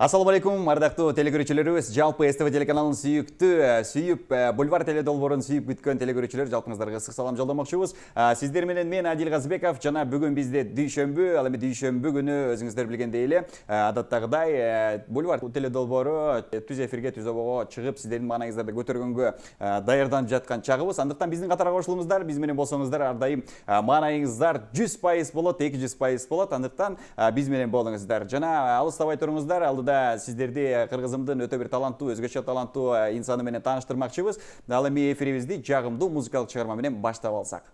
Ассаламу алейкум, ардактуу телекөрүүчүлөрүбүз. Жалпы СТВ телеканалын сүйүп бульвар теледолбоорун сүйүп күткөн телекөрүүчүлөр жалпыңыздарга ысык салам жолдомокчубуз. Сиздер менен мен Адил Казбеков жана бүгүн бизде дүйшөмбү, ал эми дүйшөмбү күнү өзүңүздөр билгендей эле адаттагыдай бульвар теледолбоору түз эфирге түз обого чыгып сиздердин маанайыңыздарды көтөргөнгө даярданып жаткан чагыбыз. Андыктан биздин катарга кошулуңуздар, биз менен болсоңуздар ар дайым маанайыңыздар 100% болот, 200% болот. Андыктан биз менен болуңуздар. Жана алыстабай туруңуздар. Сиздерди кыргызымдын өтө бир таланттуу, өзгөчө таланттуу инсаны менен тааныштырмакчыбыз. Ал эми эфирибизди жагымдуу музыкалык чыгарма менен баштап алсак.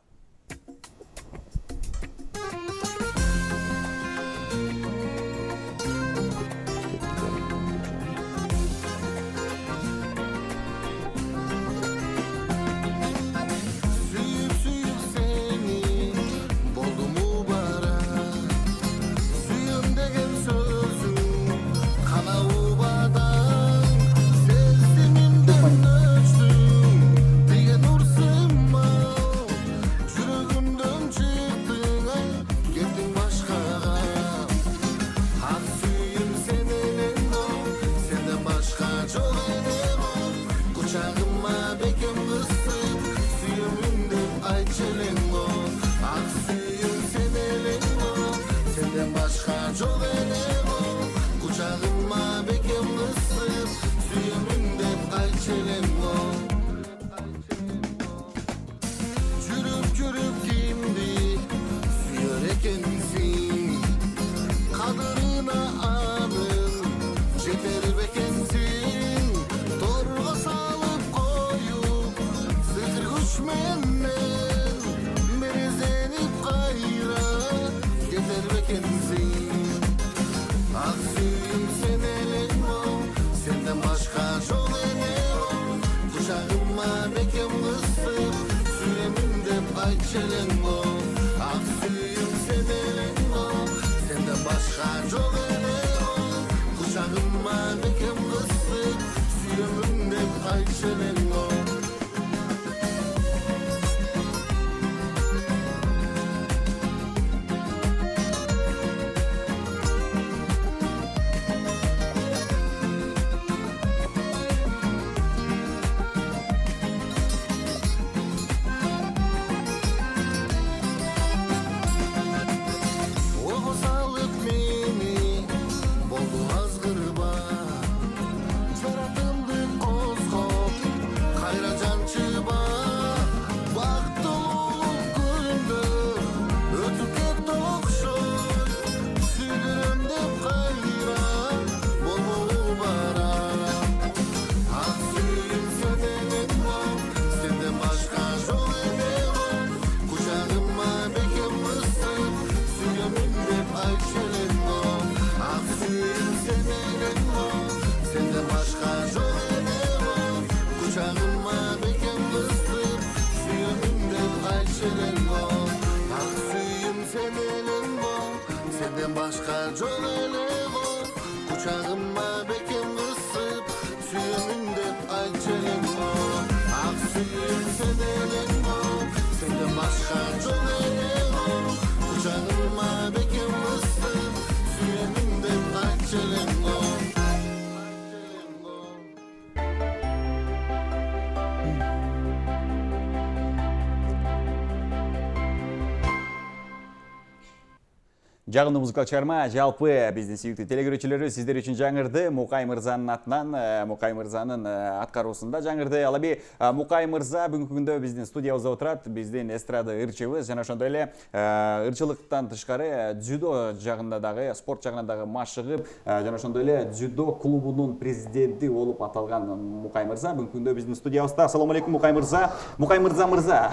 Жагымдуу музыкалык чыгарма жалпы биздин сүйүктүү телекөрүүчүлөрү сиздер үчүн жаңырды. Мукай мырзанын атынан, Мукай мырзанын аткаруусунда жаңырды. Ал эми Мукай мырза бүгүнкү күндө биздин студиябызда отурат. Биздин эстрада ырчыбыз жана ошондой эле ырчылыктан тышкары дзюдо жагында дагы, спорт жагына дагы машыгып, жана ошондой эле дзюдо клубунун президенти болуп аталган Мукай мырза бүгүнкү күндө биздин студиябызда. Ассаламу алейкум Мукай мырза. Мукай мырза.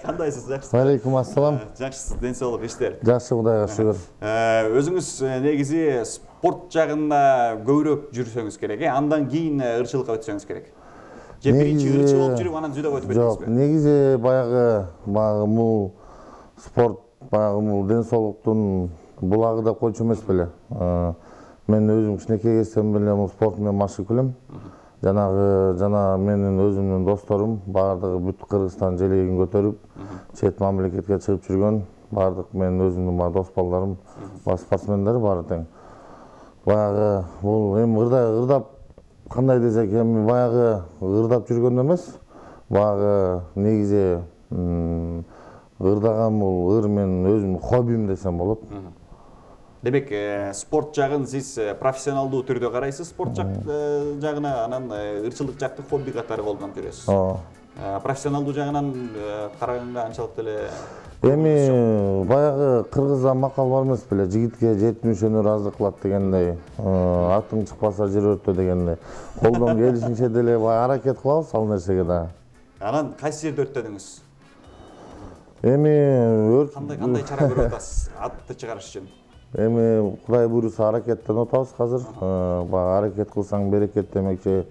Кандайсыз? Жакшысыз? Алейкум ассалам. Жакшысыз, ден соолук, иштер? Жакшы, Кудайга шүгүр. Өзүңүз негизи спорт жагында көбүрөөк жүрсөңүз керек, андан кийин ырчылыкка өтсөңүз керек. Же биринчи ырчы болуп жүрүп анан дзюдого өтүп кеттиңизби? Жок, негизи баягы спорт, баягы ден соолуктун булагы деп койчу эмес беле. Мен өзүм кичинекей кезден беле спорт менен машыгып келем. Жана менин өзүмдүн досторум баардыгы бүт Кыргызстан желегин көтөрүп, чет мамлекетке чыгып жүргөн баардык менин өзүмдүн дос балдарым, спортсмендер баары тең. баягы бул эми ырдап кандай десек эми баягы ырдап жүргөн эмес. Баягы негизи ырдаган бул ыр менин өзүмдүн хоббим десем болот. Демек, спорт жагын сиз профессионалдуу түрдө карайсыз, спорт жагына, анан ырчылык жакты хобби катары колдонуп жүрөсүз. Профессионалдуу жагынан караганга анчалык деле Эми баягы кыргызда макал бар эмес беле, жигитке жетимишөөнө ыраазы кылат дегендей, атың чыкпаса жер өртө дегендей. Колдон келишинче деле баягы аракет кылабыз ал нерсеге да. Анан кайсы жерде өрттөдүңүз? Эми өрт Кандай чара көрүп атасыз атты чыгарыш үчүн? Эми Кудай буйруса аракеттенип атабыз азыр. Баягы аракет кылсаң берекет демекчи.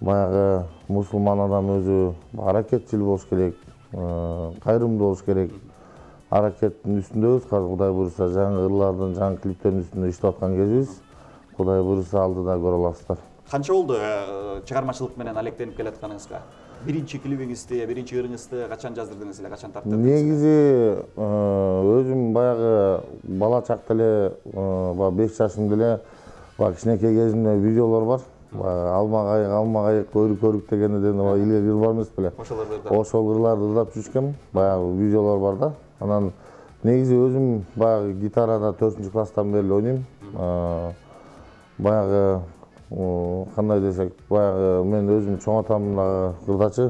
Баягы мусулман адам өзү аракетчил болуш керек, кайрымдуу болуш керек. Аракеттин үстүндөбүз азыр Кудай буйруса жаңы ырлардын, жаңы клиптердин үстүндө иштеп аткан кезибиз. Кудай буйруса алдыда көрө аласыздар. Канча болду чыгармачылык менен алектенип келатканыңызга? Биринчи клибиңизди, биринчи ырыңызды качан жаздырдыңыз эле, качан тарттырдыңыз? Негизи өзүм баягы бала чакта эле, 5 жашымда эле кичинекей кезимде видеолор бар. Алма кайык, өрүк дегенден илгери ыр бар эмес беле? Ошол ырларды ырдап жүрүшкөм. Баягы видеолор бар да. Анан негизи өзүм баягы гитарада 4-класстан бери ойнойм. Баягы кандай десек, баягы мен өзүм чоң атам дагы ырдачы.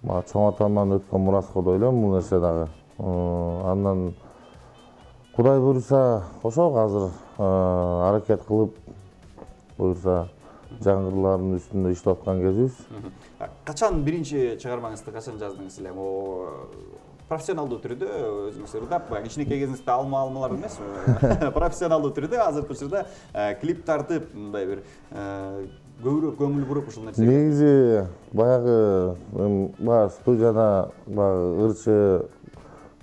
Чоң атамдан өткөн мураска деп ойлойм бул нерсе дагы. Андан Кудай буйруса ошол азыр аракет кылып буйруса жаңы ырлардын үстүндө иштеп аткан кезибиз. Качан биринчи чыгармаңызды качан жаздыңыз эле? Профессионалдуу түрдө өзүңүз ырдап, кичинекей кезиңизде алмалар эмес, профессионалдуу түрдө азыркы учурда клип тартып, мындай бир көбүрөөк көңүл буруп ушул нерсеге. Негизи баягы студияда ырчы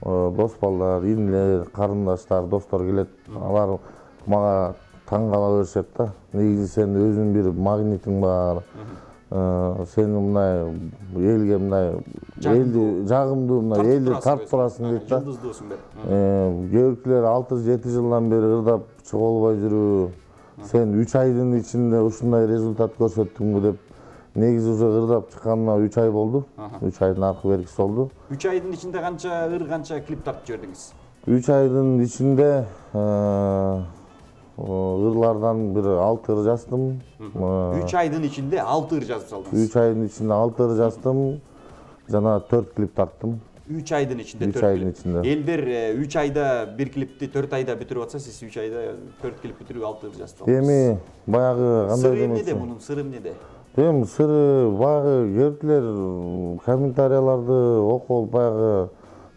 дос балдар, инилер, карындаштар, достор келет. Алар мага таң кала беришет да. Негизи сен өзүң бир магнитиң бар. Сен мындай элге мындай жагымдуу мындай элди тартып турасың дейт да. Жылдыздуусуң деп. Кээ 6-7 жылдан бери ырдап чыга албай жүрүү. Сен 3 айдын ичинде ушундай результат көрсөттүңбү деп. Негизи уже ырдап чыкканыма 3 ай болду. 3 айдын аркы бергиси болду. 3 айдын ичинде канча ыр, канча клип тартып жибердиңиз? 3 айдын ичинде ырлардан бир 6 ыр жаздым. 3 айдын ичинде 6 ыр жазып салдыңыз. 3 айдын ичинде 6 ыр жаздым. Жана 4 клип тарттым. 3 айдын ичинде 4 клип. 3 айдын ичинде. Элдер 3 айда бир клипти 4 айда бүтүрүп атса, сиз 3 айда 4 клип бүтүрүп 6 ыр жазып салдыңыз. Эми баягы кандай Сыры эмнеде мунун, сыры эмнеде? Эми сыры баягы көрдүлөр комментарияларды окуп баягы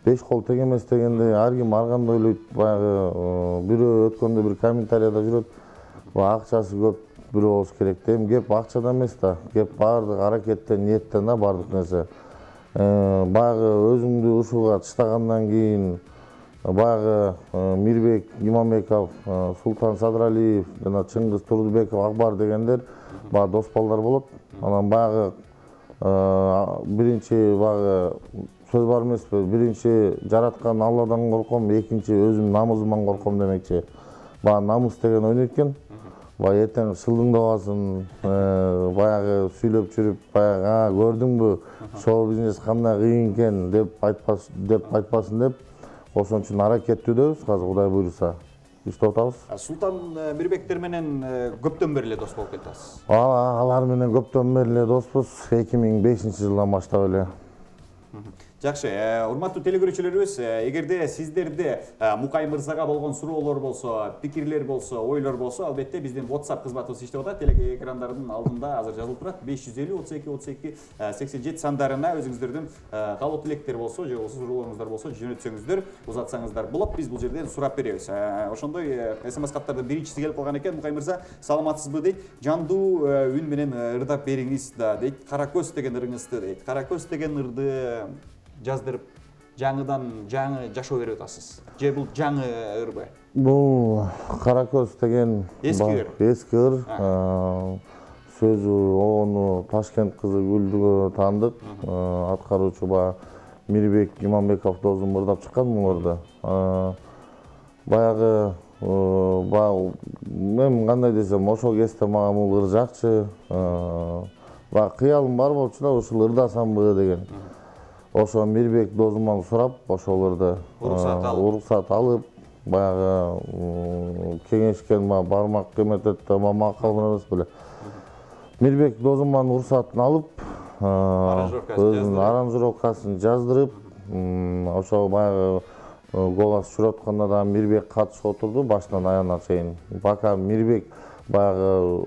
5 кол тең эмес дегендей ар ким ар кандай ойлойт. Баягы бирөө өткөндө бир комментарияда жүрөт. Акчасы көп бирөө болуш керек. Эми кеп акчада эмес да. Кеп баардык аракеттен, ниеттен да баардык нерсе. Баягы өзүмдү ушуга чыштагандан кийин баягы Мирбек Иманбеков, Султан Садралиев, жана Чыңгыз Турдубеков, Акбар дегендер баягы дос балдар болот. Анан баягы биринчи баягы сөз бар эмеспи? Биринчи жараткан Алладан корком, экинчи өзүм намызымдан корком демекчи. Баягы намыс деген ойнойт экен. Баягы эртең шылдыңдабасын, баягы сүйлөп жүрүп, баягы көрдүңбү, шоу бизнес кандай кыйын экен деп айтпасын деп, ошон үчүн аракеттүүбүз азыр Кудай буйруса. Иштеп атабыз. Султан Мирбектер менен көптөн бери эле дос болуп келатасыз. Алар менен көптөн бери эле доспуз. 2005-жылдан баштап эле. Жакшы, урматтуу телекөрүүчүлөрүбүз, эгерде сиздерде Мукай мырзага болгон суроолор болсо, пикирлер болсо, ойлор болсо, албетте биздин WhatsApp кызматыбыз иштеп атат. Телекэкрандардын алдында азыр жазылып турат. 550-32-32-87 сандарына өзүңүздөрдүн каалоо тилектер болсо, же болбосо суроолоруңуздар болсо жөнөтсөңүздөр, узатсаңыздар болот. Биз бул жерден сурап беребиз. Ошондой СМС каттардын биринчиси келип калган экен. Мукай мырза, саламатсызбы дейт. Жандуу үн менен ырдап бериңиз да дейт. Каракөз деген ырыңызды дейт. Каракөз деген ырды жаздырып, жаңыдан жаңы жашоо берип атасыз. Же бул жаңы ырбы? Бул Каракөз деген эски ыр. Сөзү Оonu Ташкент кызы Гүлдүгө таандык. Аткаруучу Мирбек Иманбеков досум ырдап чыккан бул ырды. Баягы Мен кандай десем, ошол кезде мага бул ыр жакчы. Кыялым бар болчу да, ушул ырдасамбы деген. Ошо Мирбек досуман сурап, ошолорду уруксат алып, баягы кеңешкен бармак комитетте макул эмес беле. Мирбек досуман уруксатын алып, өзүнүн аранжировкасын жаздырып, ошо баягы голос түшүрүп атканда да Мирбек катышып отурду башынан аягына чейин. Бака Мирбек баягы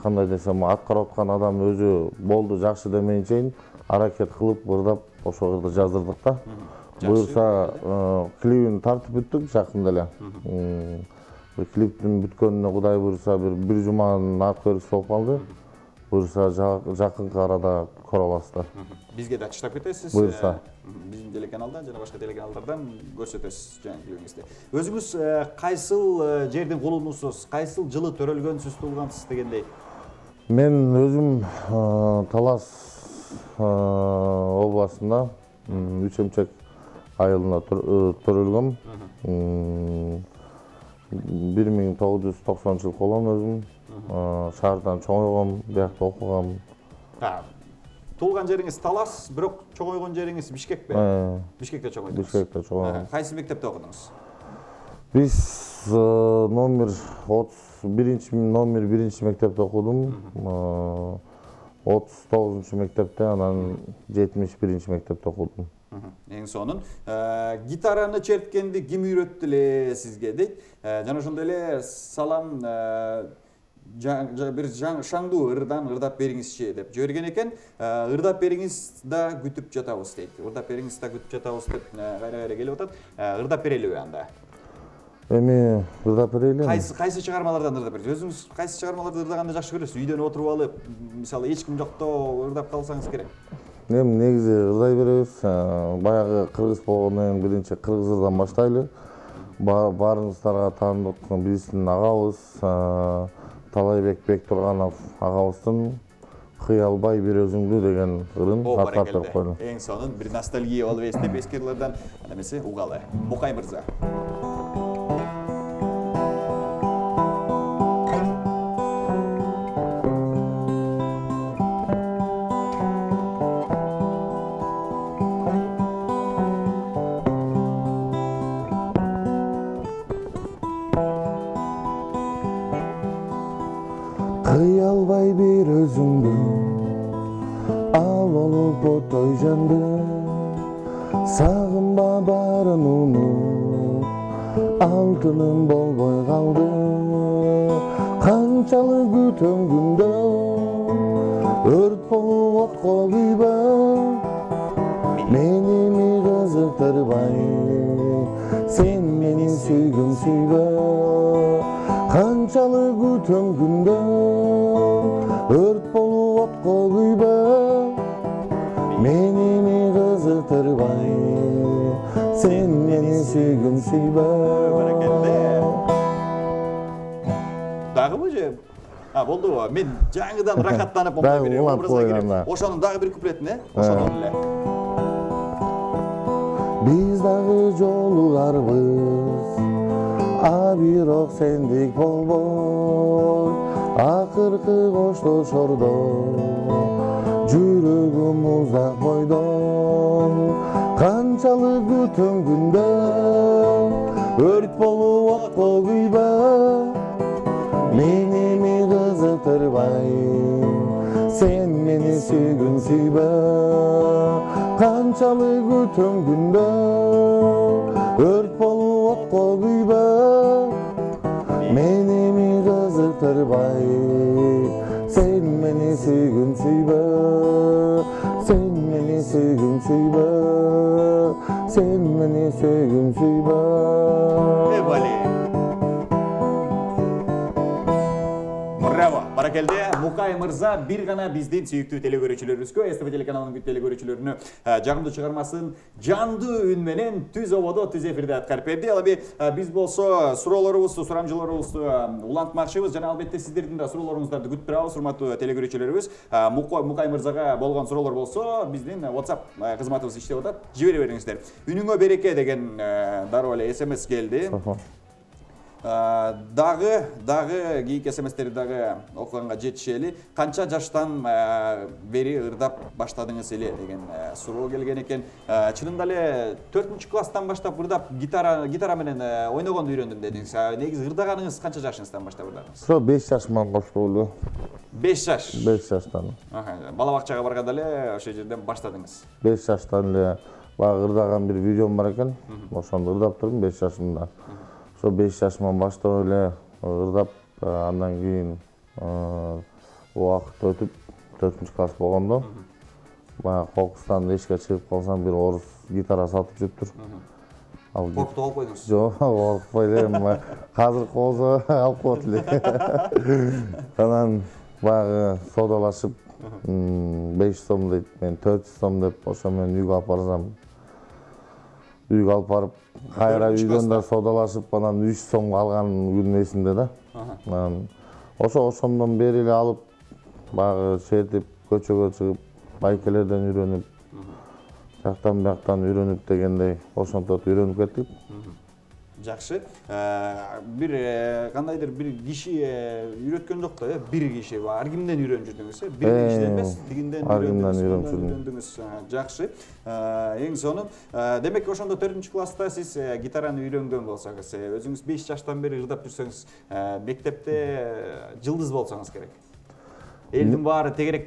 кандай десем, аткарып аткан адам өзү болду жакшы демейин чейин аракет кылып, ырдап ошо ырды жаздырдык да. Буюрса клибин тартып бүттүк жакында эле. Клиптин бүткөнүнө Кудай буюрса бир жуманын аткөрүсү болуп калды. Буюрса жакынкы арада көрө аласыздар. Бизге да чыштап кетесиз. Буюрса. Биздин телеканалдан жана башка телеканалдардан көрсөтөсүз жаңы клибиңизди. Өзүңүз кайсыл жердин кулунусуз, кайсыл жылы төрөлгөнсүз, туулгансыз дегендей? Мен өзүм Талас областында 3-чек айылында төрөлгөм. 1990 жыл болом өзүм. Шаардан чоңойгом, биякта окугам. Туулган жериңиз Талас, бирок чоңойгон жериңиз Бишкек бе? Бишкекте чоңойдуңуз. Бишкекте чоңойгом. Кайсы мектепте окудуңуз? Биз номер 1-чи мектепте окудум. 39-чу мектепте, анан 71-чи мектепте окудум. Эң сонун. Гитараны черткенди ким үйрөттү эле сизге дейт. Жана ошондой эле салам бир шаңдуу ырдан ырдап бериңизчи деп жиберген экен. Ырдап бериңиз да күтүп жатабыз дейт. Ырдап бериңиз да күтүп жатабыз деп кайра келип атат. Ырдап берелиби анда? Эми ырдап берели. Кайсы чыгармалардан ырдап бересиз? Өзүңүз кайсы чыгармаларды ырдаганды жакшы көрөсүз? Үйдөн отуруп алып, мисалы эч ким жокто ырдап калсаңыз керек. Эми негизи ырдай беребиз. Баягы кыргыз болгондон биринчи кыргыз ырдан баштайлы. Баарыңыздарга таанып аткан биздин агабыз Талайбек Бектурганов агабыздын «Кыялбай бир өзүңдү» деген ырын тарттырып койду. Эң сонун бир ностальгия болуп эстеп эскерилерден эмеси угалы. Мукай мырза. Кыялбай бир өзүңдү ал болуп отой жанды, сагынба баарын унут, алтыным болбой калды. Канчалык күтөм күндө өрт болуп отко күйбө, мени кызыктырбай сен менин сүйгүм сүйбө. Канчалык күтөм күндө өрт болуп отко күйбө, мени кызыктырбай сен менин сүйгүм сүйбө. Дагыбы же? Болдубу? Мен жаңыдан рахаттанып берем. Ошонун дагы бир куплетин, ошондон эле. Биз дагы жолугарбыз, бирок сендик болбой. Акыркы коштошордо жүрөгүм узак бойдон. Канчалык күтөм күндө өрт болуп отко күйбө, мени кызыктырбай сен мени сүйгүм сүйбө. Канчалык күтөм күндө өрт болуп отко күйбө, мени кызыктырбай сен мени сүйгүм сүйбө. Сен мени сүйгүм сүйбө, сен мени сүйгүм сүйбө. Браво! Баракелде, Мукай мырза бир гана биздин сүйүктүү телекөрүүчүлөрүбүзгө, СТВ телеканалынын телекөрүүчүлөрүнө жагымдуу чыгармасын жандуу үн менен түз ободо, түз эфирде аткарып берди. Ал эми биз болсо суроолорубузду, сурамжыларыбызды улантмакчыбыз жана албетте сиздердин да суроолоруңуздарды күтүп турабыз, урматтуу телекөрүүчүлөрүбүз. Мукай мырзага болгон суроолор болсо, биздин WhatsApp кызматыбыз иштеп атат. Жибере бериңиздер. Үнүңө береке деген дароо эле SMS келди. Дагы кийинки смстерди дагы окуганга жетишели. Канча жаштан бери ырдап баштадыңыз эле деген суроо келген экен. Чынында эле 4-класстан баштап ырдап гитара менен ойногонду үйрөндүм дедиңиз. Негизи ырдаганыңыз канча жашыңыздан баштап ырдадыңыз? Ошо 5 жашыман башталды. 5 жаш. 5 жаштан. Бала бакчага барганда эле ошол жерден баштадыңыз. 5 жаштан эле баягы ырдаган бир видеом бар экен. Ошондо ырдап турдум 5 жашымда. Ошо 5 жашыман баштап эле ырдап, андан кийин убакыт өтүп 4-класс болгондо баягы кокустан эшикке чыгып калсам бир орус гитара сатып жүрүптүр. Корктуп алып койдуңуз? Жок, коркпой элем. Азыр болсо алып коет эле. Анан баягы содалашып 5 сом дейт, мен 400 сом деп ошо менен үйгө алып барсам. Үйгө алып барып, кайра үйдөн да содалашып, анан 3 сомго алган күн эсимде да. Ошондон бери эле алып, баягы шертип, көчөгө чыгып, байкелерден үйрөнүп, жактан бияктан үйрөнүп дегендей, ошентип үйрөнүп кеттик. Жакшы. Бир кандайдыр бир киши үйрөткөн жок да, бир киши. Ар кимден үйрөнүп жүрдүңүз, бир кишиден эмес, тигинден үйрөндүңүз. Жакшы. Эң сону, демек ошондо 4-класста сиз гитараны үйрөнгөн болсоңуз, өзүңүз 5 жаштан бери ырдап жүрсөңүз, мектепте жылдыз болсоңуз керек. Элдин баары тегерек.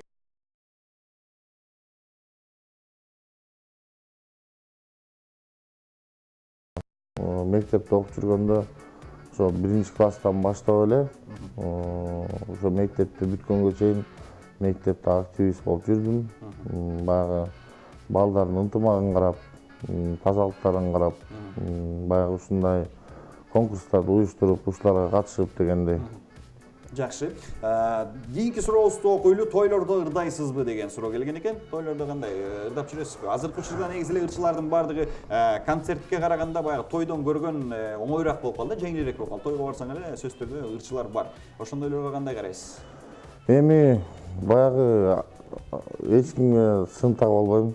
Мектепте окуп жүргөндө ошо 1-класстан баштап эле ошо мектепти бүткөнгө чейин мектепте активист болуп жүрдүм. Баягы балдардын ынтымагын карап, тазалыктарын карап, баягы ушундай конкурстарды уюштуруп, ушуларга катышып дегендей. Жакшы. Кийинки сурообузду окуйлу. Тойлордо ырдайсызбы деген суроо келген экен. Тойлордо кандай ырдап жүрөсүзбү? Азыркы учурда негизи эле ырчылардын баардыгы концертке караганда баягы тойдон көргөн оңоюраак болуп калды, жеңилирээк болуп калды. Тойго барсаң эле сөзсүз түрдө ырчылар бар. Ошондойлорго кандай карайсыз? Эми баягы эч кимге сын таап албайм.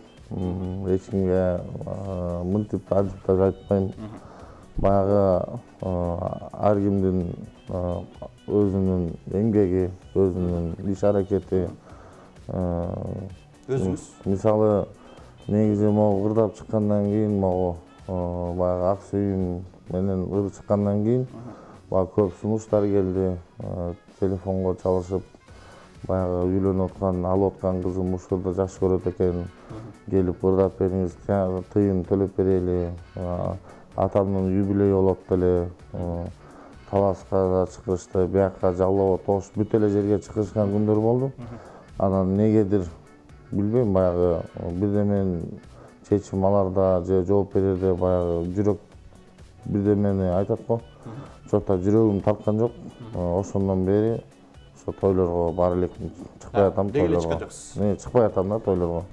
Эч кимге мынтип антип да айтпайм. Баягы ар кимдин өзүнүн эмгеги, өзүнүн иш аракети. Өзүңүз? Мисалы, негизи могу ырдап чыккандан кийин, могу баягы ак сүйүм менен ыр чыккандан кийин баягы көп сунуштар келди. Телефонго чалышып, баягы үйлөнүп аткан, алып аткан кызым ушурда жакшы көрөт экен, келип ырдап бериңиз, тыйын төлөп берели, атамдын юбилейи болот деле, Таласка да чакырышты, биякка Жаллоо, Тош бүт эле жерге чакырышкан күндөр болду. Анан негедир билбейм, баягы бирдеменин чечим аларда же жооп берерде баягы жүрөк бирдемени айтат го. Ошондо жүрөгүм тарткан жок. Ошондон бери ошо тойлорго бара элекмин. Чыкпай атам тойлорго. Чыкпай атам да тойлорго.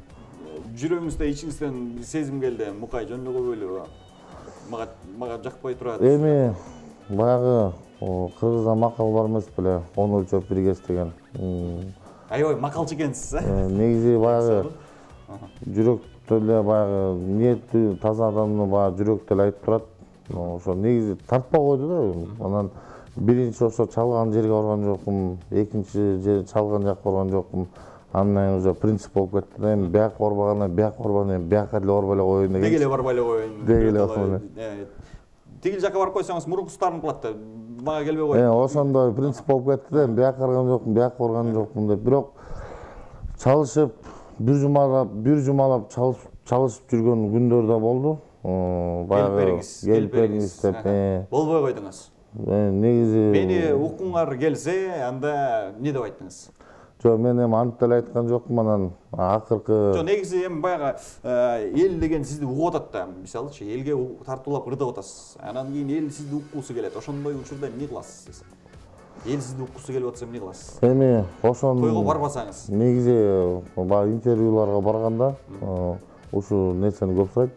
Жүрөгүңүздө ичиңизден сезим келди. Мукай жөн эле койбойлу. Мага жакпай турат. Эми баягы кыргызда макал бар эмес беле, он өлчөп бир кес деген. Аябай макалчы экенсиз, Негизи баягы жүрөктө эле баягы ниети таза адамдын баягы жүрөктө эле айтып турат. Ошо негизи тартпай койду да. Анан биринчи ошо чалган жерге барган жокмун, экинчи жер чалган жакка барган жокмун. Андан кийин уже принцип болуп кетти да, эми биякка барбагандан биякка барбаган, биякка деле барбай эле коеюн деген. Деги эле барбай эле коеюн. Деги эле барбай. Тигил жакка барып койсоңуз мурунку устарын кылат да, мага келбей коюн. Ошондой принцип болуп кетти да, биякка барган жокмун, биякка барган жокмун деп. Бирок чалышып, бир жумалап чалышып жүргөн күндөр да болду. Баягы келип бериңиз деп. Болбой койдуңуз. Негизи Мени укуңар келсе, анда эмне деп айттыңыз? Жок, мен эми антип деле айткан жокмун, анан акыркы. Жок, негизи эми баягы эл деген сизди угуп атат да, мисалычы элге тартуулап ырдап атасыз. Анан кийин эл сизди уккусу келет. Ошондой учурда эмне кыласыз сиз? Эл сизди уккусу келип атса эмне кыласыз? Эми ошон тойго барбасаңыз. Негизи баягы интервьюларга барганда ушул нерсени көп сурайт.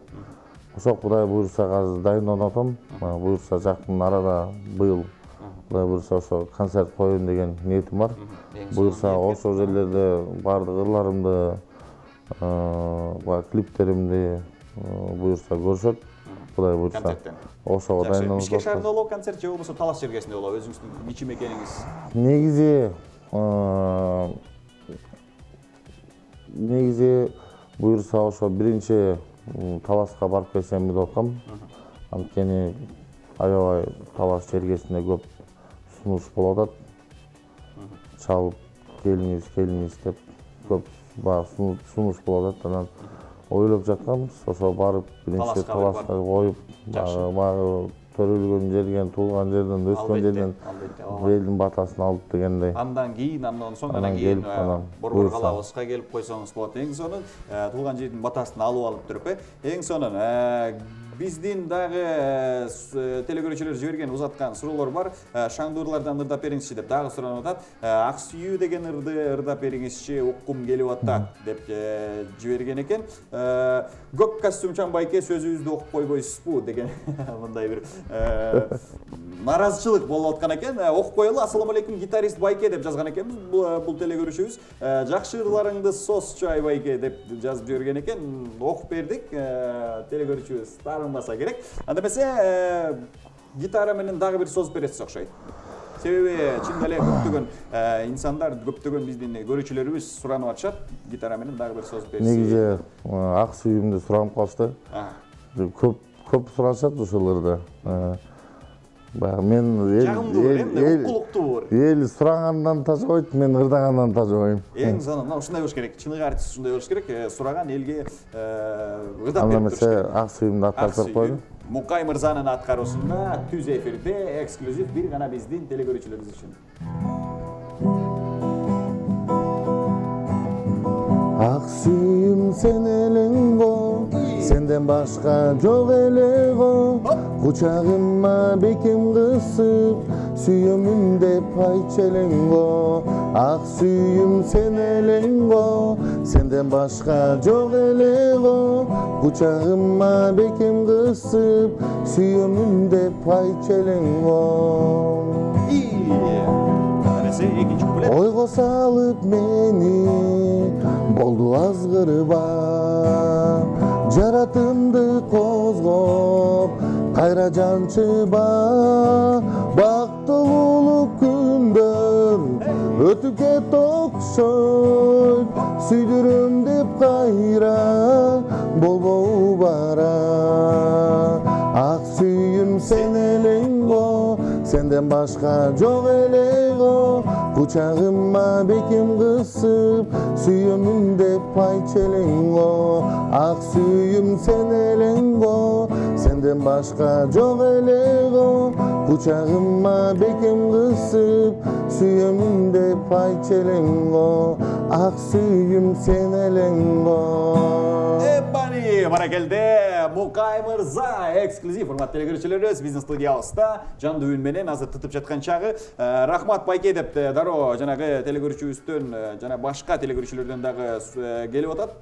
Ошо Кудай буйрса азыр дайындалып атам. Буйрса жакын арада быйыл Кудай буйрса ошо концерт коеюн деген ниетим бар. Буйрса ошол жерлерде баардык ырларымды, клиптеримди буйрса көрүшөт. Кудай буйрса. Концерттен. Ошого дайындалып Бишкек шаарында болобу концерт же болбосо Талас жергесинде болобу? Өзүңүздүн ичи мекениңиз. Негизи буйрса ошо биринчи Таласка барып келсем деп аткам. Анткени аябай Талас жергесинде көп сунуш болуп атат. Чалып келиңиз деп көп сунуш болуп атат. Анан ойлоп жатканбыз, ошо барып биринчи Таласка коюп, баягы төрөлгөн жерден, туулган жерден, өскөн жерден элдин батасын алып дегендей. Андан кийин Борбор калабызга келип койсоңуз болот. Эң сонун туулган жердин батасын алып алып туруп, эң сонун биздин дагы телекөрүүчүлөр жиберген узаткан суроолор бар. Шаңдуурлардан ырдап бериңизчи деп дагы суранып атат. Ак сүйүү деген ырдап бериңизчи, уккум келип атат деп жиберген экен. Көк костюмчан байке сөзүбүздү окуп койбойсузбу деген мындай бир наразычылык болуп аткан экен. Окуп коелу. Ассаламу алейкум, гитарист байке деп жазган экенбиз. Бул телекөрүүчүбүз. Жакшы ырларыңды сосчу байке деп жазып жиберген экен. Окуп бердик. Телекөрүүчүбүз тарынбаса керек. Анда эмесе гитара менен дагы бир созуп бересиз окшойт. Себеби чын эле көптөгөн инсандар, көптөгөн биздин көрүүчүлөрүбүз суранып атышат. Гитара менен дагы бир созуп бересиз. Негизи ак сүйүүмдү суранып калышты. Көп сурашат ушуларды. Мен эл сурагандан тажабайт, мен ырдагандан тажабайм. Эң сонун ушундай болуш керек. Чыныгы артист ушундай болуш керек. Сураган элге ырдап берип туруш керек. Ак сүйүүмдү аткарып койду. Мукай мырзанын аткаруусунда түз эфирде эксклюзив бир гана биздин телекөрүүчүлөрүбүз үчүн. Ак сүйүүм сен элең го, сенден башка жок эле го. Кучагыма бекем кысып, сүйөмүн деп айтчу элең го. Ак сүйүүм сен элең го, сенден башка жок эле го. Кучагыма бекем кысып, сүйөмүн деп айтчу элең го. Ойго салып мени болду азгырба, жаратымды козгоп кайра жанчыба. Бактылуулук күндөр өтүп кет окшойт, сүйдүрөм деп кайра болбоу бара. Ак сүйүүм сен элең го, сенден башка жок эле го. Кучагыма бекем кысып, сүйөмүн деп айтчу элең го. Ак сүйүүм сен элең го, сенден башка жок эле го. Кучагыма бекем кысып, сүйөмүн деп айтчу элең го. Ак сүйүүм сен элең го. Баракелде, Мукай мырза, эксклюзив, урматтуу телекөрүүчүлөрүбүз, биздин студиябызда жандуу үн менен азыр тытып жаткан чагы. Рахмат байке деп дароо жанагы телекөрүүчүбүздөн жана башка телекөрүүчүлөрдөн дагы келип атат.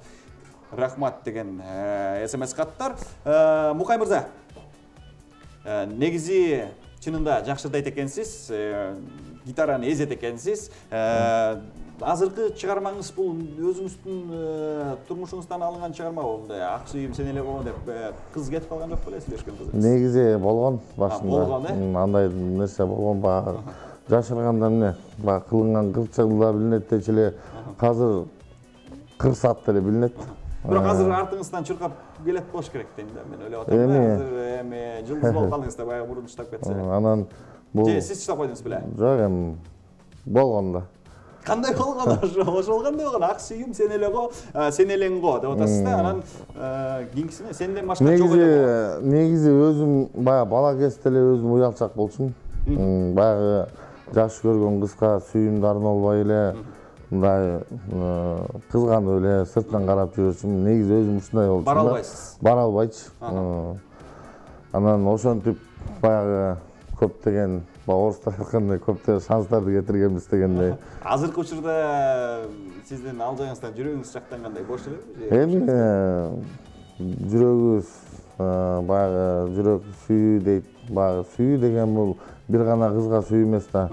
Рахмат деген СМС каттар. Мукай мырза, негизи чынында жакшы ырдайт экенсиз, гитараны эзет экенсиз. Азыркы чыгармаңыз бул өзүңүздүн турмушуңуздан алынган чыгарма болду. Ак сүйүүм сен эле го деп кыз кетип калган жок беле сүйлөшкөн кыз? Негизи болгон башында. Болгон, андай нерсе болгон, баягы жашырганда эмне, баягы кылынган кырчыгы да билинет дечи эле, азыр кырсат деле билинет. Бирок азыр артыңыздан чуркап келет болуш керек дейм да, мен ойлоп атам да. Азыр жылдыз болуп калдыңыз да, баягы мурун чыдап кетсе. Анан бул сиз чыдап койдуңуз беле? Жок, болгон да. Кандай болгон ошол кандай болгон? Ак сүйүүм сен эле го, сен элең го деп атасыз да. Анан кийинкисине сенден башка жок эле го. Негизи өзүм баягы бала кезде эле өзүм уялчак болчумун. Баягы жакшы көргөн кызга сүйүүмдү арналбай эле, мындай кызганып эле сыртынан карап жүрчүмүн. Негизи өзүм ушундай болчумун. Бара албайсыз. Бара албайчы. Анан ошентип баягы көптөгөн орустар айткандай көптөгөн шанстарды кетиргенбиз дегендей. Азыркы учурда сиздин ал жагыңыздан жүрөгүңүз жактангандай бош элеби? Эми жүрөгүбүз баягы жүрөк сүйүү дейт. Баягы сүйүү деген бул бир гана кызга сүйүү эмес да.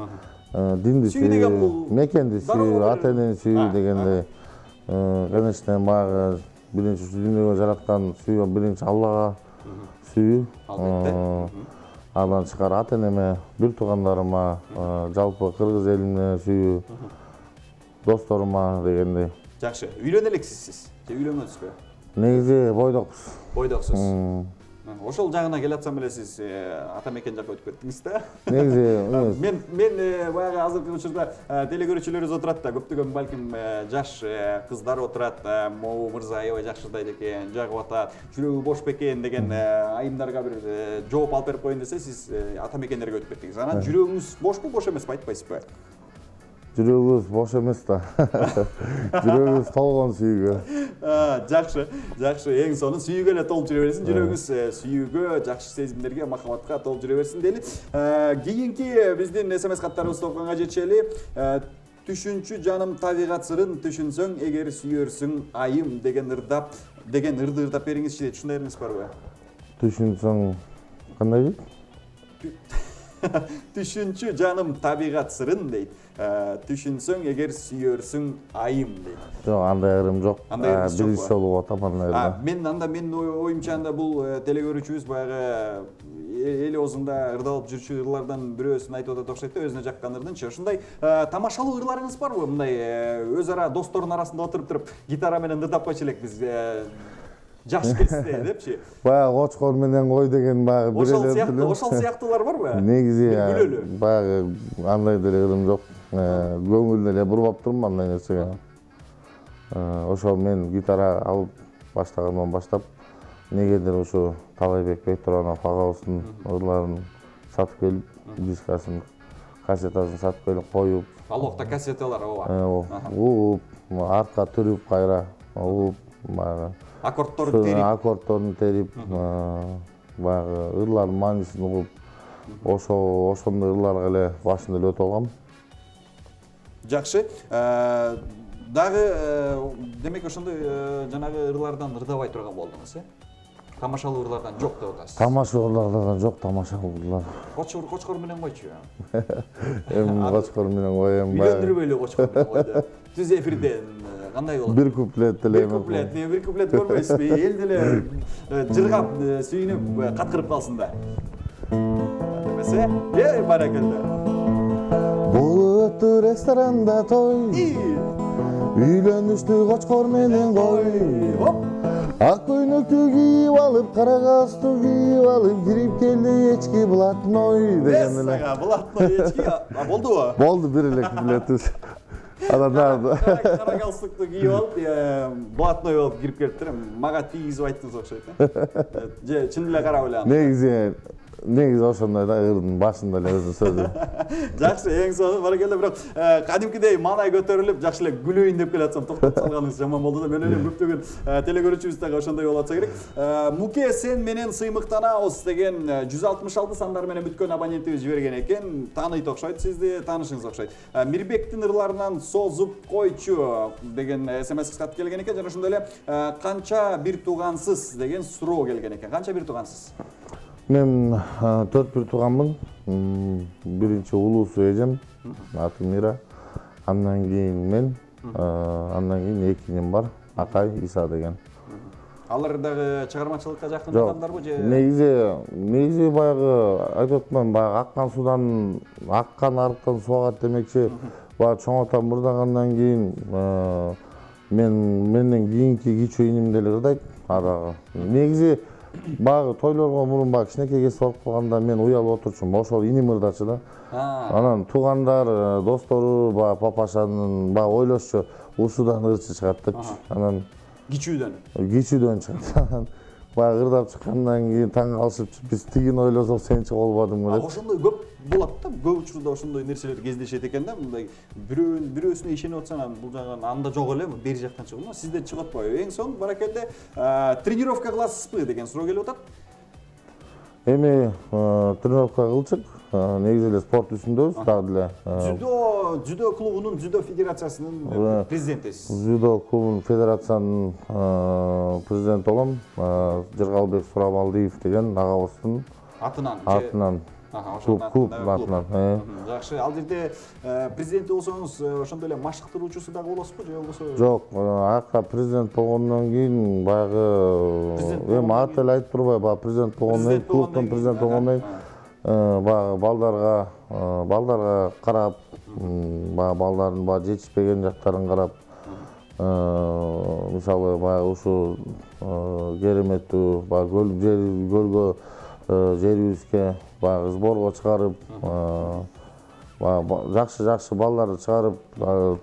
Динди сүйүү, мекенди сүйүү, ата энени сүйүү дегендей. Конечно, баягы биринчи дүйнөгө жараткан сүйүү биринчи Аллага сүйүү. Албетте. Андан тышкары ата энеме, бир туугандарыма, жалпы кыргыз элине сүйүү, досторума дегендей. Жакшы. Үйлөнө элексиз сиз? Же үйлөнбөсүзбү? Негизи бойдокпуз. Бойдоксуз. Ошол жагына келатсам эле сиз ата мекен жакка өтүп кеттиңиз да. Негизи Мен баягы азыркы учурда телегөрүүчүлөрүбүз отурат да, көптөгөн балким жаш кыздар отурат, могу мырза аябай жакшырдайт экен, жагып атат, жүрөгү бош бекен деген айымдарга бир жооп алып берип коеюн десе, сиз ата мекендерге өтүп кеттиңиз. Анан жүрөгүңүз бошпу, бош эмеспи, айтпайсызбы? жүрөгүбүз бош эмес да. Жүрөгүбүз толгон сүйүүгө. Жакшы, жакшы. Эң сонун сүйүүгө эле толуп жүрө берсин. Жүрөгүңүз сүйүүгө, жакшы сезимдерге, махабатка толуп жүрө берсин дейли. Кийинки биздин SMS каттарыбызды окуганга жетишели. Түшүнчү жаным табигат сырын, түшүнсөң эгер сүйөрсүң айым деген ырды ырдап бериңизчи дейт. Ушундай эриңиз барбы? Түшүнсөң кандай дейт? Түшүнчү жаным табигат сырын дейт. Түшүнсөң эгер сүйөрсүң айым дейт. Жок, андай ырым жок. Биринчи жолу атам андай ырым. Менин оюмча анда бул телегөрүүчүбүз баягы эл оозунда ырдалып жүрчү ырлардан бирөөсүн айтып атат окшойт да, өзүнө жаккан ырдынчы. Ушундай тамашалуу ырларыңыз барбы? Мындай өз ара достордун арасында отуруп туруп гитара менен ырдап койчу элек биз жакшы келсе депчи. Баягы кочкор менен кой деген баягы бир ошол сыяктуулар барбы? Негизи баягы андай деле ырым жок. Көңүл эле бурбап турмун андай нерсеге. Ошол мен гитара алып баштагандан баштап негедир ушу Талайбек Бектуранов агабыздын ырларын сатып келип, дискасын, кассетасын сатып келип коюп. Ал убакта кассеталар ооба. Угуп, артка түрүп кайра, угуп, баягы аккордторун терип, баягы ырлардын маанисин угуп, ошондой ырларга эле башында эле өтүп алгам. Жакшы. Дагы демек ошондой жанагы ырлардан ырдабай турган болдуңуз, Тамашалуу ырлардан жок деп атасыз. Тамашалуу ырлардан жок, тамашалуу ырлар. Кочкор менен койчу. Эми кочкор менен коем. Үйлөндүрбөйлү кочкор менен койду. Түз эфирден кандай болот? Бир куплет деле. Бир куплет көрбөйсүзбү? Эл деле жыргап, сүйүнүп, каткырып калсын да. Демесе, баракелде. Болуп өттү ресторанда той. Үйлөнүштү кочкор менен кой. Ак көйнөктү кийип алып, кара касту кийип алып, кирип келди эчки блатной деген эле. Блатной эчки. Болдубу? Болду, бир эле куплетибиз. Анан кара галстукту кийип алып, блатной болуп кирип келиптир. Мага тийгизип айттыңыз окшойт. Же чын эле карап эле. Негизи ошондой да, ырдын башында эле өзү сөзү. Жакшы, эң сонун баракелде, бирок кадимкидей маанай көтөрүлүп, жакшы эле күлөйүн деп келатсам, токтоп салганыңыз жаман болду да. Мен ойлойм көптөгөн телегөрүүчүбүз дагы ошондой болуп атса керек. Муке, сен менен сыймыктанабыз деген 166 сандар менен бүткөн абонентибиз жиберген экен. Тааныйт окшойт сизди, таанышыңыз окшойт. Мирбектин ырларынан созуп койчу деген SMS кат келген экен. Жана ошондой эле канча бир туугансыз деген суроо келген экен. Канча бир туугансыз? Мен 4 бир тууганмын. Биринчи улуусу эжем, аты Мира. Андан кийин мен, андан кийин 2 иним бар, Акай, Иса деген. Алар дагы чыгармачылыкка жакын адамдарбы же? Негизи баягы айтып атпаймынбы, баягы аккан судан, аккан арыктан суу агат демекчи. Баягы чоң атам ырдагандан кийин менден кийинки кичүү иним деле ырдайт. Негизи баягы тойлорго мурун баягы кичинекей кесип алып калганда мен уялып отурчумун. Ошол иним ырдачы да. Анан туугандар, достору, баягы папашанын баягы ойлошчу, ушудан ырчы чыгат депчи. Анан кичүүдөн чыгат. Анан баягы ырдап чыккандан кийин таң калышып, биз тигин ойлосок сен чыгып албадыңбы деп. Ошондой көп болот да, көп учурда ошондой нерселер кездешет экен да. Мындай бирөөсүнө ишенип атсаң, бул жаган анда жок эле, бери жактан чыгып, сизде чыгып атпайбы? Эң сонун баракелде, тренировка кыласызбы деген суроо келип атат. Эми тренировка кылчык. Негизи эле спорт үстүндөбүз дагы деле. Дзюдо клубунун, дзюдо федерациясынын президентисиз. Дзюдо клубунун федерациянын президенти болом. Жыргалбек Сурамалдиев деген агабыздын атынан клубтун атынан. Жакшы, ал жерде президент болсоңуз, ошондой эле машыктыруучусу дагы болосузбу же болбосо? Жок, ака президент болгондон кийин баягы эми ат эле айтып турбай, баягы президент болгондон кийин, клубтун президент болгондон кийин баягы балдарга карап, баягы балдардын баягы жетишпеген жактарын карап, мисалы баягы ушу кереметтүү баягы көлгө жерибизге баягы сборго чыгарып, жакшы балдарды чыгарып,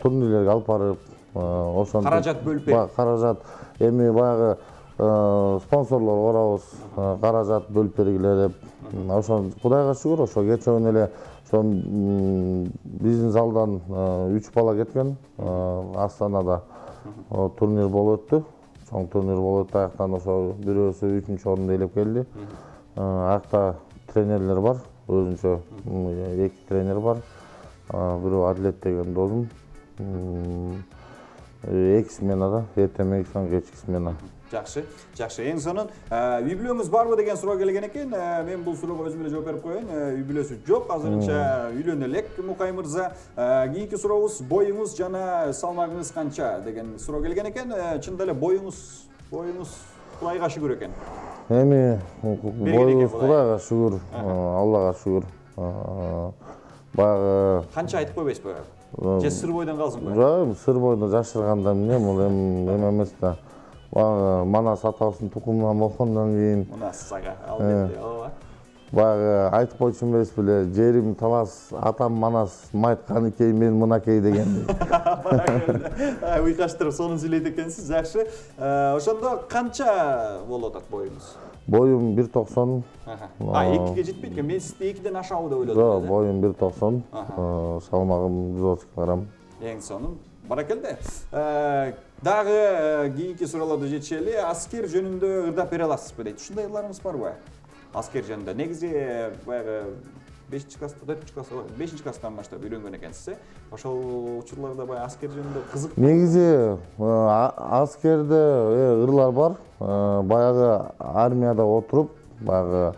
турнирлерге алып барып, ошон каражат бөлүп берип. Каражат эми баягы спонсорлор корабыз, каражат бөлүп бергиле деп. Ошон Кудайга шүгүр, ошо кечөөн эле ошо биздин залдан 3 бала кеткен. Астанада турнир болуп өттү. Чоң турнир болуп өттү. Аяктан ошо бирөөсү 3-чү орунду ээлеп келди. Аякта тренерлер бар, өзүнчө 2 тренер бар. Бирөө Адлет деген досум. 2 сменада, эртең менен кечки смена. Жакшы. Эң сонун үй бүлөңүз барбы деген суроо келген экен. Мен бул суроого өзүм эле жооп берип коеюн. Үй бүлөсү жок, азырынча үйлөнө элек Мукай мырза. Кийинки сурообуз боюңуз жана салмагыңыз канча деген суроо келген экен. Чындап эле боюңуз Кудайга шүгүр экен. Эми боюңуз Кудайга шүгүр, Аллага шүгүр. Баягы канча айтып койбойсузбу? Же сыр бойдон калсынбы? Жок, сыр бойдон жашырганда эмне, бул эме эмес да. Баягы Манас атабыздын тукумунан болгондон кийин Манас ага, албетте, ооба. Баягы айтып койчу эмес беле, жерим талас, атам Манас, майт каныкей, мен мынакей деген. Уйкаштырып сонун сүйлөйт экенсиз, жакшы. Ошондо канча болуп атат боюңуз? Боюм 1.90. 2ге жетпейт экен. Мен сизди 2ден ашабы деп ойлодум. Жок, боюм 1.90. Салмагым 130 кг. Эң сонун. Баракелде. Дагы кийинки суроолорду жетишели. Аскер жөнүндө ырдап бере аласызбы дейт. Ушундай ырларыңыз барбы? Аскер жөнүндө. Негизи баягы 5-чи класста, 4-чи класста, 5-чи класстан баштап үйрөнгөн экенсиз, ошол учурларда баягы аскер жөнүндө кызык. Негизи аскерде ырлар бар. Баягы армияда отуруп, баягы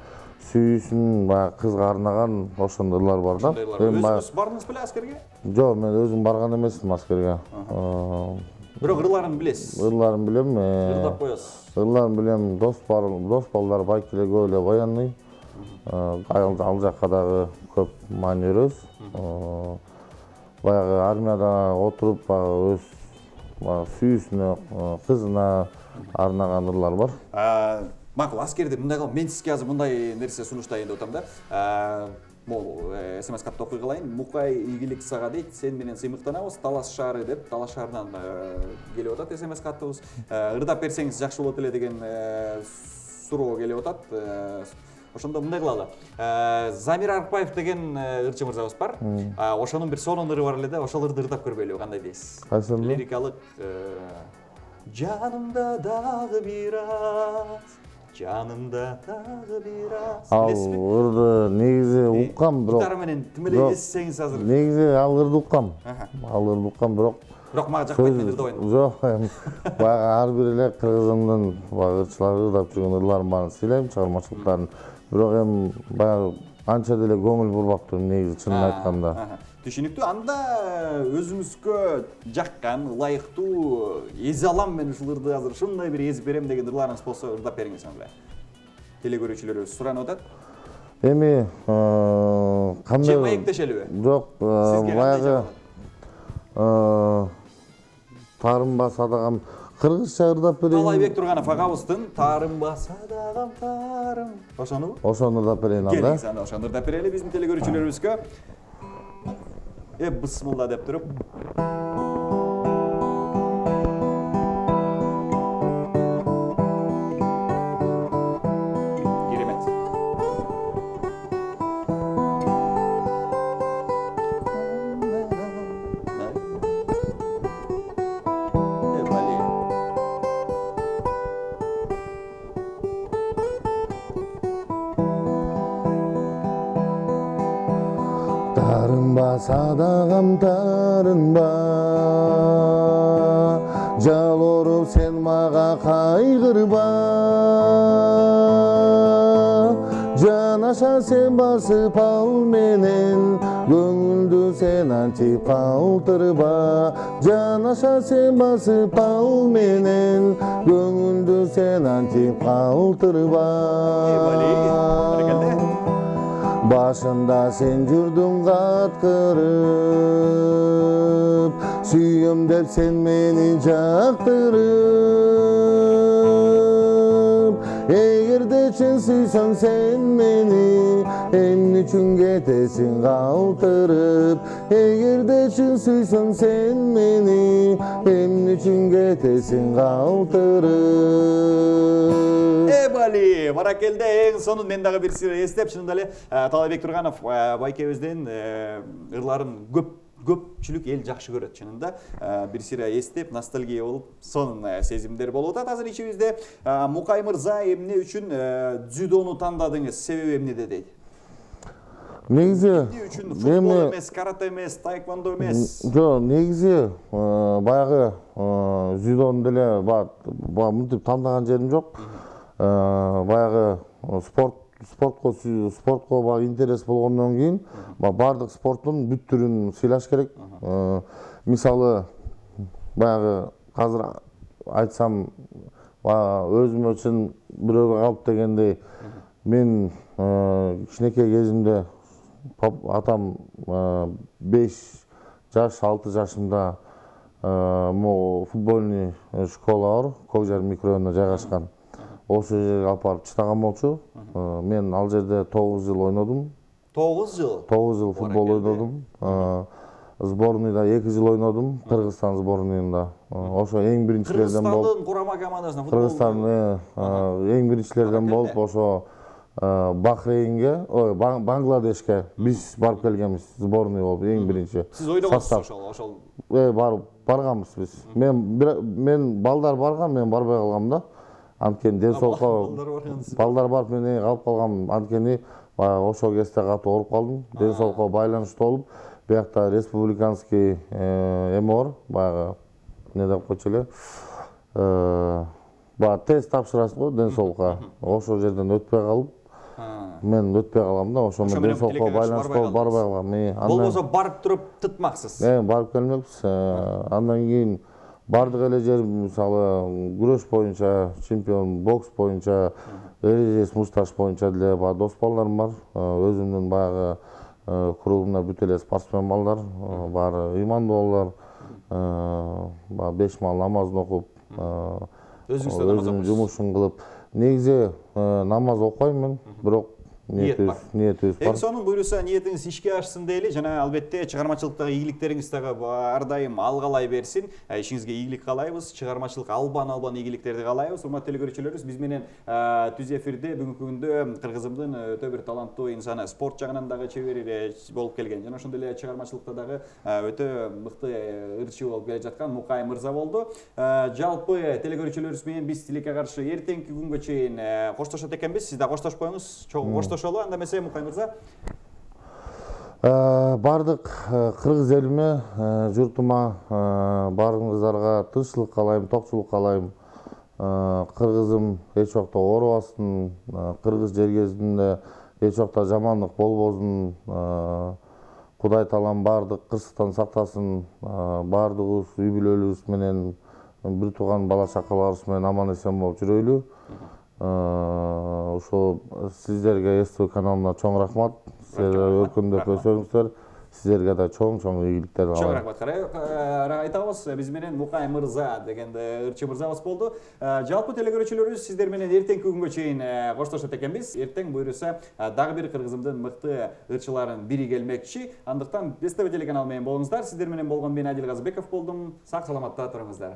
сүйүүсүн баягы кызга арнаган ошондой ырлар бар да. Өзүңүз бардыңыз беле аскерге? Жок, мен өзүм барган эмесмин аскерге. Бирок ырларын билесиз. Ырларын билем. Ырдап коесуз. Ырларын билем. Дос балдар байкеле көп эле военный. Ал жакка дагы көп маани беребиз. Баягы армияда отуруп, баягы өз сүйүүсүнө, кызына арнаган ырлар бар. Макул, аскерде мындай кылып, мен сизге азыр мындай нерсе сунуштайын деп атам да. Могу СМС катты окуй калайын. Мукай ийгилик сага дейт. Сен менен сыймыктанабыз. Талас шаары деп, Талас шаарынан келип атат СМС каттыбыз. Ырдап берсеңиз жакшы болот эле деген суроо келип атат. Ошондо мындай кылалы. Замир Арыкбаев деген ырчы мырзабыз бар. Ошонун бир сонун ыры бар эле да, ошол ырды ырдап көрбөйлүбү, кандай дейсиз? Кайсы ырды? Лирикалык жанымда дагы бир аз, жанымда дагы бир аз. Ал ырды негизи уккам, бирок гитара менен тим эле эссеңиз азыр. Негизи ал ырды уккам. Бирок мага жакпайт, мен ырдабайм. Жок, баягы ар бир эле кыргызымдын баягы ырчылар ырдап жүргөн ырларын баарын сыйлайм, чыгармачылыктарын. Бирок эми баягы анча деле көңүл бурбаптырмын негизи, чынын айтканда. Түшүнүктүү. Анда өзүңүзгө жаккан, ылайыктуу, эзе алам мен ушул ырды азыр ушундай бир эзип берем деген ырларыңыз болсо ырдап бериңиз мына. Теле көрүүчүлөрүбүз суранып атат. Эми кандай? Же маектешелиби? Жок, баягы Тарымба садагам кыргызча ырдап берейин. Талайбек Турганов агабыздын Тарымба садагам тарым. Ошонубу? Ошону ырдап берейин анда. Келиңиз анда ошону ырдап берели биздин теле көрүүчүлөрүбүзгө. Бысмылла деп туруп. Керемет. Тарынба садагам тарынба, жалоруп сен мага кайгырба, жана аша сен басып ал менен, көңүлдү сен антип калтырба. Жан аша сен басып ал менен, көңүлдү сен антип калтырба. Башында сен жүрдүң каткырып, сүйөм деп сен мени жактырып. Эгерде чын сүйсөң сен мени, эмне үчүн кетесиң калтырып? Эгерде чын сүйсөң сен мени, эмне үчүн кетесиң калтырып? Бали, баракелде ең сонун мен дагы бир сыйра эстеп, чынында эле Талайбек Турганов байкебиздин ырларын көпчүлүк эл жакшы көрөт, чынында бир сыйра эстеп, ностальгия болуп, сонун сезимдер болуп атат. Азыр ичибизде Мукай мырза эмне үчүн дзюдону тандадыңыз, себеби эмнеде дейт? Негизи эмне үчүн футбол эмес, карате эмес, таэквондо эмес? Жок, негизи баягы дзюдону деле мынтип тандаган жерим жок. Баягы спортко баягы интерес болгондон кийин баардык спорттун бүт түрүн сыйлаш керек. Мисалы, баягы азыр айтсам, өзүм үчүн бирөөгө калып дегендей, мен кичинекей кезимде атам 5 жаш, 6 жашымда футбольный школа бар, Кокжар микрорайонуна жайгашкан. Ошол жерге алып барып чыдаган болчу. Мен ал жерде 9 жыл ойнодум. 9 жыл? 9 жыл футбол ойнодум. Сборныйда 2 жыл ойнодум, Кыргызстан сборныйында. Ошо эң биринчилерден болуп. Кыргызстандын курама командасына футбол. Кыргызстандын эң биринчилерден болуп, ошо Бахрейнге, Бангладешке биз барып келгенбиз, сборный болуп, эң биринчи. Сиз ойногонсуз ошол? Барганбыз биз. Мен балдар барган, мен барбай калгам да. Анткени ден соолукка балдар барып мен калып калгам. Анткени ошол кезде катуу ооруп калдым. Ден соолукка байланыштуу болуп, биякта республиканский эме бар, баягы эмне деп койчу эле. Баягы тест тапшырасыз го ден соолукка. Ошол жерден өтпөй калып, мен өтпөй калгам да, ошо менен ден соолукка байланыштуу барбай калгам. Болбосо барып туруп тытмаксыз. Барып келмекпиз. Андан кийин бардык эле жер, мисалы, күрөш боюнча чемпион, бокс боюнча, эрежес мушташ боюнча деле дос балдарым бар. Өзүмдүн баягы клубумда бүт эле спортсмен балдар бар, ыймандуу балдар. 5 маал намазын окуп, өзүнүн жумушун кылып. Негизи намаз окуйм мен, бирок ниетибиз бар. Эң сонун буйруса ниетиңиз ишке ашсын дейли. Жана албетте чыгармачылыктагы ийгиликтериңиз дагы ар дайым алгалай берсин. Ишиңизге ийгилик каалайбыз. Чыгармачылык албан ийгиликтерди каалайбыз. Урматтуу телекөрүүчүлөрүбүз, биз менен түз эфирде бүгүнкү күндө Кыргызымдын өтө бир таланттуу инсаны, спорт жагынан дагы чебер болуп келген, жана ошондой эле чыгармачылыкта дагы өтө мыкты ырчы болуп келе жаткан Мукай мырза болду. Жалпы телекөрүүчүлөрүбүз менен биз тилекке каршы эртеңки күнгө чейин коштошот экенбиз. Сиз да коштошпоңуз. Анда эмесе Мукай мырза? Бардык кыргыз элиме, журтума, баарыңыздарга тынччылык каалайм, токчулук каалайм. Кыргызым эч убакта оорубасын, кыргыз жергесинде эч убакта жамандык болбосун. Кудай таалам бардык кырсыктан сактасын, бардыгыбыз үй бүлөлүбүз менен, бир тууган бала чакаларыбыз менен аман эсен болуп жүрөйлү. Ошо сиздерге СТВ каналына чоң рахмат. Сиздер өркүндөп өсөңүздөр. Сиздерге да чоң ийгиликтер каалайм. Чоң рахмат. Айтабыз, биз менен Мукай мырза дегенде ырчы мырзабыз болду. Жалпы телекөрүүчүлөрүбүз, сиздер менен эртеңки күнгө чейин коштошот экенбиз. Эртең буйруса дагы бир Кыргызымдын мыкты ырчыларын бири келмекчи. Андыктан СТВ телеканалы менен болуңуздар. Сиздер менен болгон мен Адил Казыбеков болдум. Сак саламатта туруңуздар.